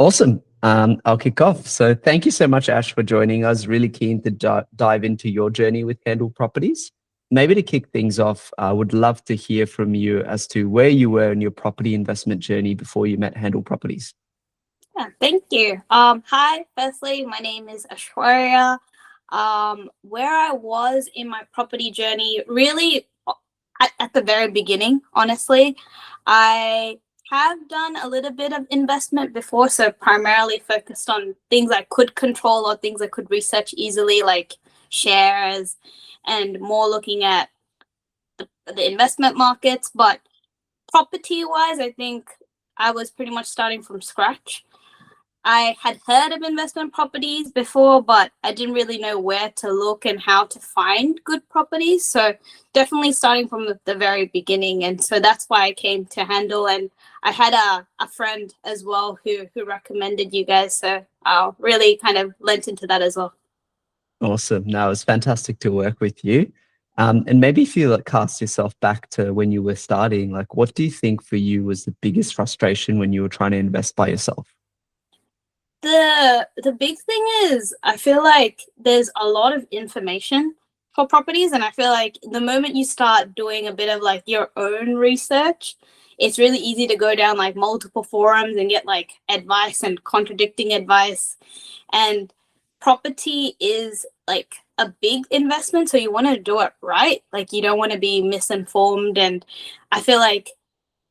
Awesome. I'll kick off. So thank you so much, Ash, for joining us. Really keen to dive into your journey with Handle Properties. Maybe to kick things off, I would love to hear from you as to where you were in your property investment journey before you met Handle Properties. Yeah, thank you. Hi, firstly, my name is Ashwarya. Where I was in my property journey, really at the very beginning, honestly, I have done a little bit of investment before, so primarily focused on things I could control or things I could research easily, like shares, and more looking at the investment markets. But property wise, I think I was pretty much starting from scratch. I had heard of investment properties before, but I didn't really know where to look and how to find good properties. So definitely starting from the very beginning. And so that's why I came to Handle. And I had a friend as well who recommended you guys. So I really kind of lent into that as well. Awesome. No, it's fantastic to work with you. And maybe if you cast yourself back to when you were starting, like what do you think for you was the biggest frustration when you were trying to invest by yourself? The big thing is I feel like there's a lot of information for properties, and I feel like the moment you start doing a bit of like your own research, it's really easy to go down like multiple forums and get like advice and contradicting advice. And property is like a big investment, so you want to do it right. Like you don't want to be misinformed. And I feel like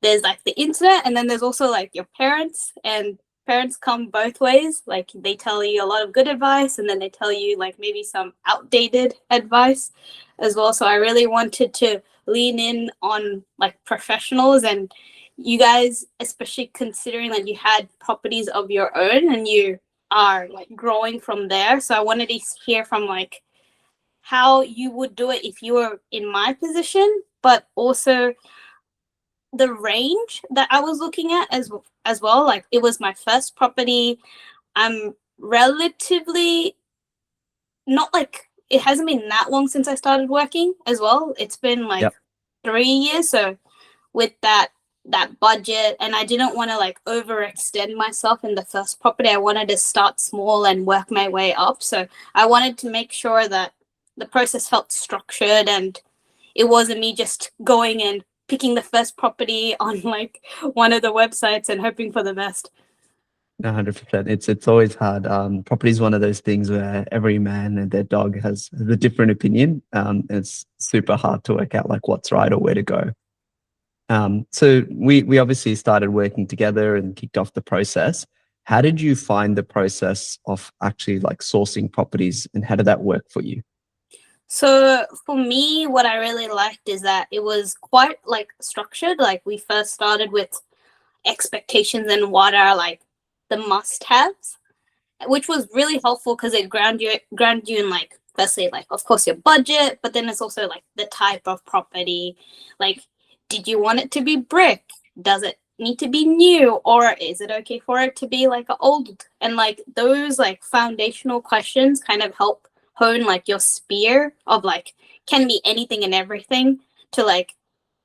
there's like the internet, and then there's also like your parents, and parents come both ways. Like they tell you a lot of good advice, and then they tell you like maybe some outdated advice as well. So I really wanted to lean in on like professionals, and you guys, especially considering that you had properties of your own and you are like growing from there. So I wanted to hear from like how you would do it if you were in my position, but also the range that I was looking at as well. Like it was my first property. I'm relatively not like it hasn't been that long since I started working as well. It's been like Yep. 3 years. So with that budget, and I didn't want to like overextend myself in the first property. I wanted to start small and work my way up. So I wanted to make sure that the process felt structured and it wasn't me just going and picking the first property on like one of the websites and hoping for the best. 100%. It's always hard. Property is one of those things where every man and their dog has a different opinion. It's super hard to work out like what's right or where to go. So we obviously started working together and kicked off the process. How did you find the process of actually like sourcing properties, and how did that work for you? So for me, what I really liked is that it was quite like structured. Like we first started with expectations and what are like the must-haves, which was really helpful because it ground you in like firstly like of course your budget, but then it's also like the type of property. Like, did you want it to be brick? Does it need to be new, or is it okay for it to be like old? And like those like foundational questions kind of help hone like your sphere of like can be anything and everything to like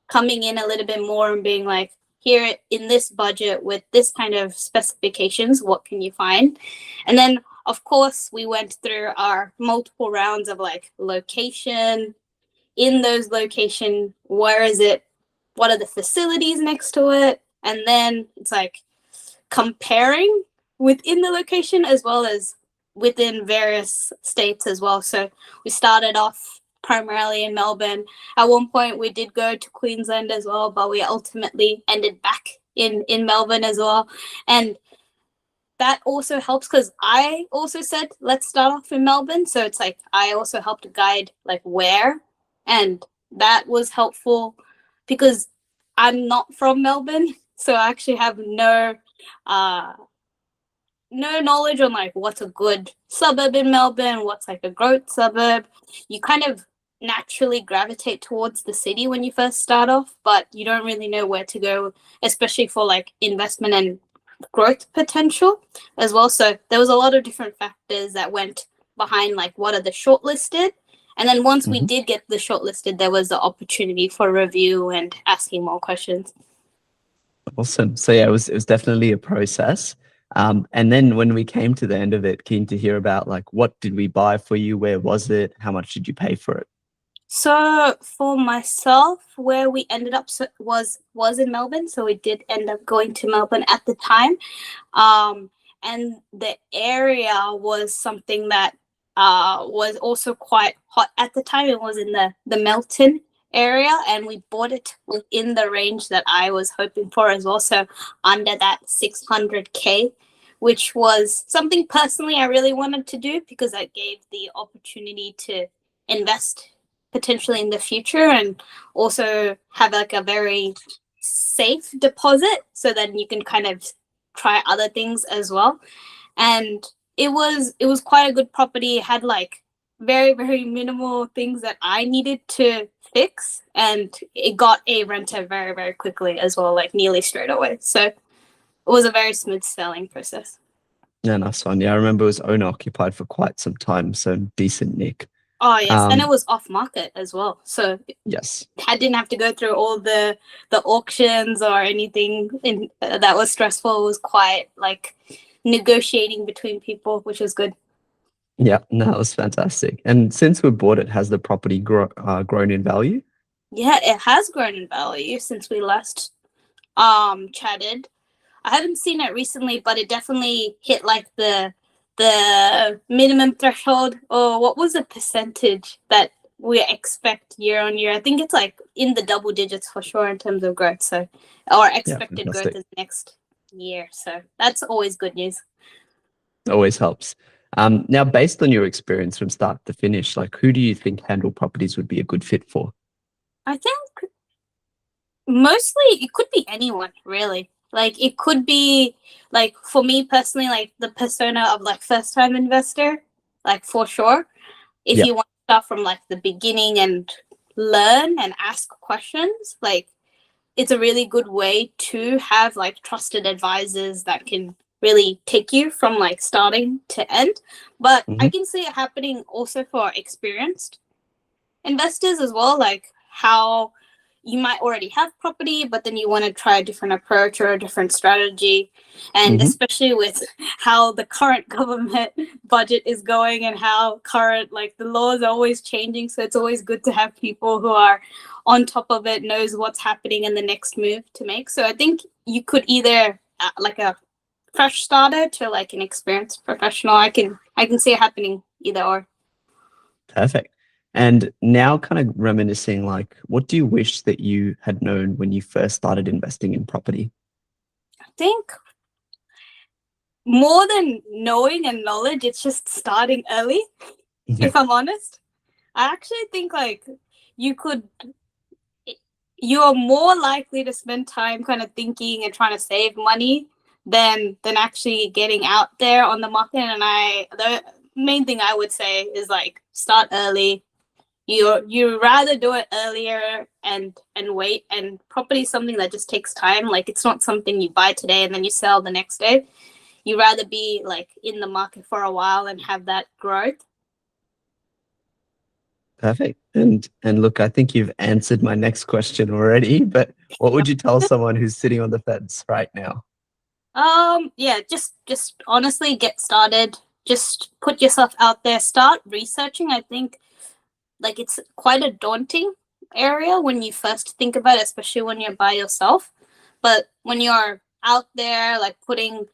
coming in a little bit more and being like, here in this budget with this kind of specifications, what can you find? And then of course we went through our multiple rounds of like location, in those location, where is it, what are the facilities next to it, and then it's like comparing within the location as well as within various states as well. So we started off primarily in Melbourne. At one point we did go to Queensland as well, but we ultimately ended back in Melbourne as well. And that also helps because I also said let's start off in Melbourne. So it's like I also helped guide like where, and that was helpful because I'm not from Melbourne. So I actually have uh no knowledge on like what's a good suburb in Melbourne, what's like a growth suburb. You kind of naturally gravitate towards the city when you first start off, but you don't really know where to go, especially for like investment and growth potential as well. So there was a lot of different factors that went behind like what are the shortlisted. And then once we Mhm. did get the shortlisted, there was the opportunity for review and asking more questions. Awesome. So yeah, it was definitely a process. And then when we came to the end of it, keen to hear about like what did we buy for you? Where was it? How much did you pay for it? So for myself, where we ended up was in Melbourne. So we did end up going to Melbourne at the time. Um, and the area was something that was also quite hot at the time. It was in the Melton area, and we bought it within the range that I was hoping for as well. So under that 600K, which was something personally I really wanted to do because that gave the opportunity to invest potentially in the future and also have like a very safe deposit so that you can kind of try other things as well. And it was quite a good property. It had like very, very minimal things that I needed to fix, and it got a renter very, very quickly as well, like nearly straight away. So it was a very smooth selling process. Yeah, nice one. Yeah, I remember it was owner occupied for quite some time, so decent nick. Oh yes, and it Um, was off market as well, so yes. I didn't have to go through all the auctions or anything that was stressful. It was quite like negotiating between people, which was good. Yeah, no, it was fantastic. And since we bought it, has the property grown in value? Yeah, it has grown in value since we last chatted. I haven't seen it recently, but it definitely hit like the minimum threshold. Or what was the percentage that we expect year on year? I think it's like in the double digits for sure in terms of growth. So, or Yeah, expected growth fantastic. is next year. So that's always good news. Always helps. Now, based on your experience from start to finish, like who do you think handle properties would be a good fit for? I think mostly it could be anyone really. Like it could be like for me personally, like the persona of like first time investor, like for sure. If Yeah. you want to start from like the beginning and learn and ask questions, like it's a really good way to have like trusted advisors that can really take you from like starting to end. But I Hmm. can see it happening also for experienced investors as well, like how you might already have property, but then you want to try a different approach or a different strategy. And Hmm. especially with how the current government budget is going and how current, like the laws are always changing. So it's always good to have people who are on top of it, knows what's happening and the next move to make. So I think you could either like a fresh starter to like an experienced professional. I can see it happening either or. Perfect. And now, kind of reminiscing, like, what do you wish that you had known when you first started investing in property? I think more than knowing and knowledge, it's just starting early, Yeah, if I'm honest. I actually think like you could you are more likely to spend time kind of thinking and trying to save money than actually getting out there on the market. And the main thing I would say is like start early. You rather do it earlier and wait, and property is something that just takes time. Like it's not something you buy today and then you sell the next day. You rather be like in the market for a while and have that growth. perfect. And look, I think you've answered my next question already, but what would you tell someone who's sitting on the fence right now? Yeah, just honestly get started. Just put yourself out there. Start researching. I think like it's quite a daunting area when you first think about it, especially when you're by yourself. But when you're out there, like putting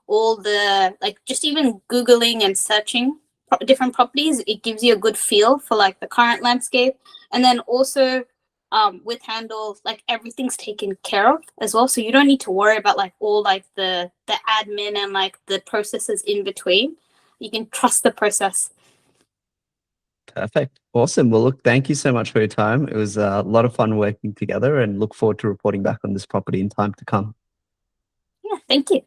all the like just even googling and searching different properties, it gives you a good feel for like the current landscape. And then also with handle, like everything's taken care of as well, so you don't need to worry about like all like the admin and like the processes in between. You can trust the process. Perfect. Awesome. Well, look, thank you so much for your time. It was a lot of fun working together and look forward to reporting back on this property in time to come. Yeah, thank you.